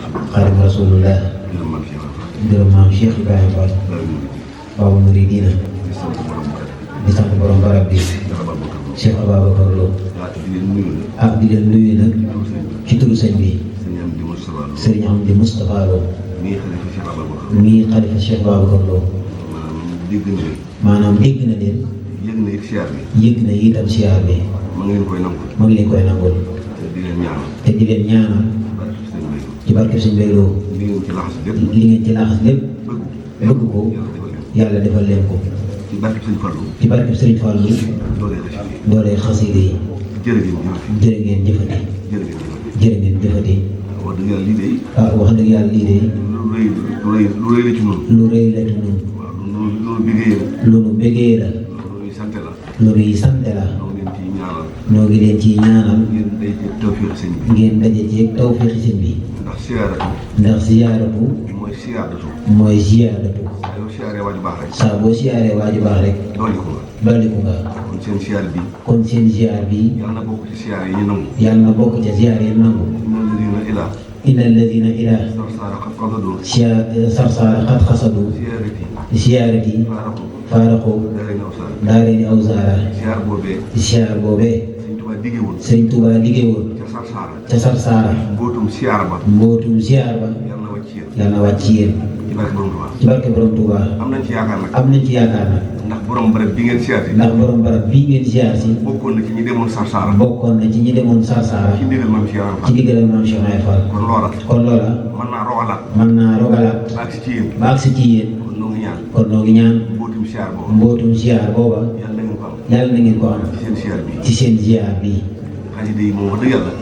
Xaadimu Rasulullah gërëm maam Cheikh Ibrahima Fall Babu Mouridina di sant borom barab bi Cheikh Ababacar Lo ak di leen nuyu nag ci turu sëñ bi Serigne Amdi Moustapha Lo mii xalifa Cheikh Ababacar Lo maanaam dégg na leen yëg na itam siyaar bi ma ngi leen koy nangul te di leen ñaanal ci barke sëñ Bay Lo li ngeen ci laxas lépp bëgg ko yàlla defal leen ko ci barke sëriñ Fallou doolee xasida yi jërë ngeen jëfati jërë ngeen jëfati wax dëgg yàlla lii de lu rëy la ci ñun lu nu bégee la lu nuy sante la noo ngi leen ciy ñaanal ngeen daje ci tawfeexi sëñ bi ndax siyaaratu mooy siyaaratu saa boo siyaaree waaju baax rek dolliku nga kon seen siyaar bi yàlla na bokk ca siyaar yi nangu inna alladina ila sarsaara qad xasadu siyaarati faaraqu daarayni aw zaara siyaar boobee Sëriñ Tuubaa liggéeyoon ca sarsaara mbootum siyaar ba yàlla na wàcc ci yéen ci barke borom Tuubaa am nañ ci yaakaar nag ndax borom barab bi ngeen siyaar si bokkoon na ci ñi demoon sarsaara ci ndigalal maam Cheikh Ibra Fall kon loola mën naa rogalaat ba agsi ci yéen kon noo ngi ñaan mbootum siyaar booba yàlla na ngeen ko am ci seen siyaar bi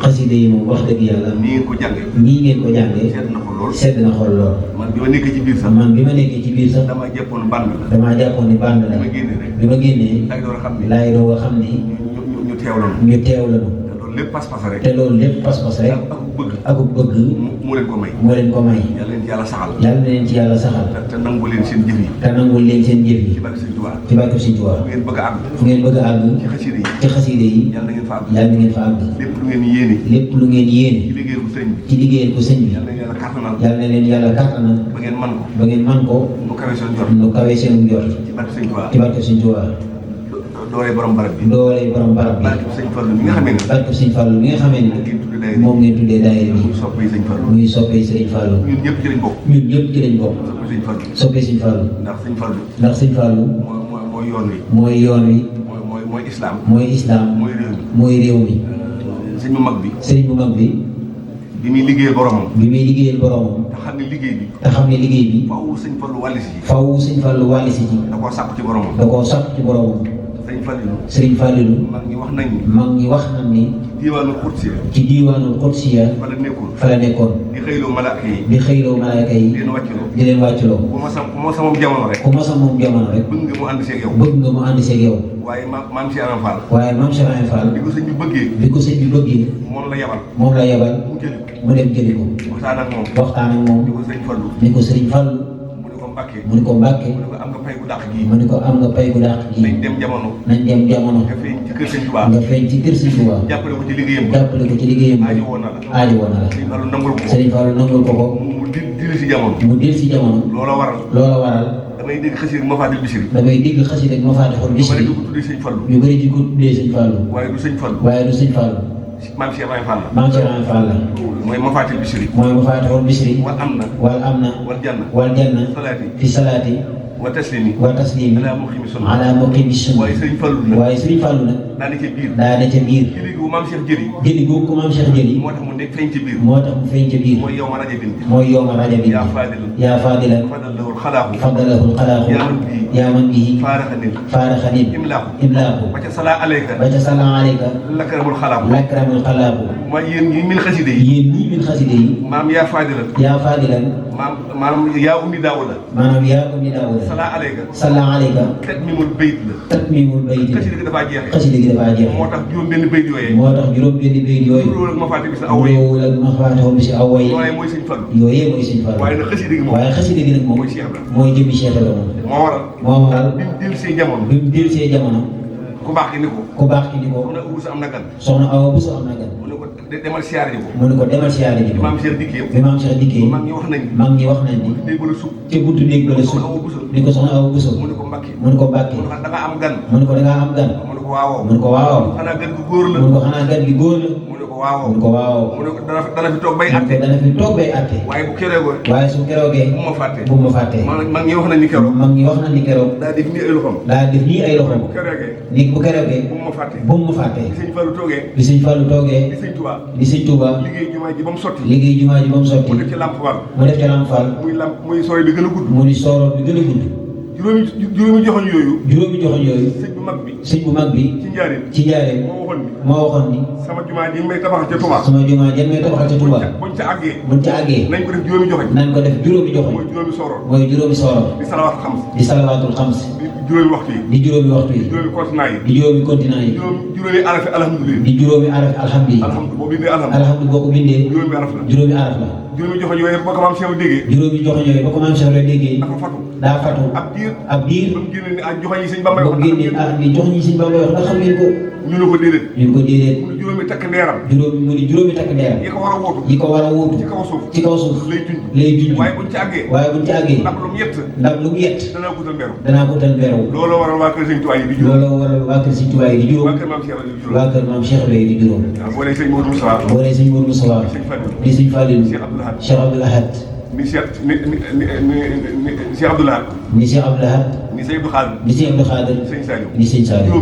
xasida yi moom wax dëgg yàlla nii ngeen ko jàngee sedd na xol lool man bi ma nekkee ci biir sax damaa jàppoon ni bànd la bi ma génnee laay doog a xam ni ñu teew lañu te loolu lépp pas-pas rek ak bëgg moo leen ko may yàlla na leen ci yàlla saxal te nangul leen seen jëf yi ci barke Sëñ Tuubaa fu ngeen bëgg a àgg ci xaside yi yàlla na ngeen fa àgg lépp lu ngeen yéene ci liggéeyal ko sëñ bi yàlla na leen yàlla kàttanal ba ngeen man ko nu kawe seen njort ci barke Sëñ Tuubaa doole borom barab bi barke Sëñ Fallou mi nga xamee ne moom ngeen tuddee daayira bi muy soppee Sëriñ Fallou ñun ñëpp ci lañ bokk soppee Sëñ Fallou ndax Sëñ Fallou mooy yoon wi mooy islaam mooy réew mi sëriñ bu mag bi bi muy liggéeyal boromam te xam ne liggéey bi faaw Sëñ Fallou wàlli si ci da koo sàkk ci boromam Sëriñ Fallou mag ñi wax nañ ni ci diiwaanul Qudsiya fa la nekkoon di xëyloo malaaka yi di leen wàccloo ku ma sa moom jamono rek bëgg nga mu ànd seeg yow waaye maam Cheikh Ibra Fall bi ko sëñ bi bëggee moom la yabal mu dem jëli ko waxtaan ak moom ni ko Sëriñ Fallou mu ni ko Mbacké mu ni ko am nga pay gu dàq gi nañ dem jamono nga feeñ ci kër Sëñ Tuubaa jàppale ko ci liggéeyam aaji woon na la Sëriñ Fallou nangul ko mu dil si jamono loola waral damay dégg xasida ak Mafatihul Bichri ñu bëri di ko tuddee Sëñ Fallou waaye du Sëñ Fallou maam Cheikh Ibrahima Fall la mooy Mafatihul Bichri wal amna wal janna fi salaati wa taslimi ala muqimi sunna waaye Sëriñ Fallou nag daa ne ca biir jëli googu ko maam Cheikh jëli moo tax mu feeñ ca biir mooy yowma rajabin yaa fadilan faddalahul xalaaxu yaa man bihi faaraxanil imlaaku ba ca sala alayka lakramul xalaaxu ma yéen ñi min xaside yi maam yaa fadilan maanaam yaa ummi daawuda sala alayka tatmimul bayt xaside gi dafaa jeexe moo tax juróom benn bayt yooyu loolu ak ma faati bis aw way yooyee mooy Sëñ Fallou waaye nag xaside gi nag moom mooy jëmmi Cheikh la moom moo waral bi mu dellusee jamono ku baax ki ni ko soxna Awa Bousso am na gan soxna Awa Bousso am na gan mu ne ko demal siyaare ji ko mu ne ko demal siyaare ji ko Mame Cheikh dikkee mag ñi wax nañ ni néeg ba la sukk ci buntu néeg ba la sukk ni ko soxna Awa Bousso mu ne ko Mbacké mu ne ko Mbacké da nga am gan mu ne ko da nga am gan mu ne ko waaw mu ne ko waaw xanaa gan gi góor la mu ne ko xanaa gan gi góor la mu ne ko waaw mu ne ko waaw mu ne ko dana fi toog bay atte waaye bu keroogee waaye su keroogee bu ma fàtte mag ñi wax nañ ni keroog daa def nii ay loxoom ni bu keroogee bu ma fàtte bi sëñ Fallou toogee bi sëñ Fallou toogee di sëñ Touba liggéey jumaa ji ba mu sotti mu def ci lamp fal muy sooy bi gën a gudd mu ni sooroon bi gën a gudd juróomi joxoñ yooyu sëñ bu mag bi ci njaareem moo waxoon ni sama jumaa ji may tabax ca Touba buñ ca àggee nañ ko def juróomi joxoñ mooy juróomi sooroon di salawaatul xams di juróomi waxtu yi juróomi continent yi juróomi arafi alhamdulilah di juróomi arafi alhamdulilah alhamdulilah boo ko bindee juróomi araf la juróomi joxoñ yooyu ba ko maam Cheikh déggee daa fatu ab diir ba mu génne ni joxoñ yi sëñ Bamba wax ni joxoñ yi sëñ Bamba wax ndax xam ngeen ko ñu ne ko déedéet mu ni juróomi takk ndeeram juróomi takk ndeeram yi ko war a wóotu ci kaw suuf lay junj waaye buñ ci àggee ndab lu mu yett danaa ko utal mberu looloo waral waa kër sëñ Tuubaa yi di juróom waa kër maam Cheikh lay di juróom boo nee sëñ Modou Moustapha di sëñ Fallou Cheikh Abdoul Ahad ni Cheikh Abdoul Ahad ni Cheikh Abdoul Ahad ni Sëñ Abdou Khadir ni Sëñ Abdou Khadir ni sëñ Saliou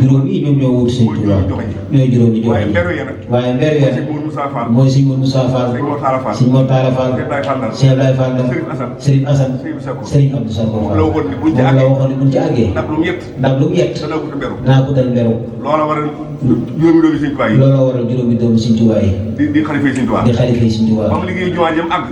juróom ñi ñoo wóotu sëñ Tuubaa ñooy juróomi joxe waaye mberu ya mooy sëñ Mourou Moussa Fall sëñ Mor Talla Fall Cheikh Abdoulaye Fall Serigne Assane Serigne Abdou Sakor Fall moom la waxoon ne buñ ci àggee ndab lu mu yett danaa ko utal mberu loola waral juróomi doomi sëñ Tuubaa yi di xalifa sëñ Tuubaa ba mu liggéey jumaa jëm àgg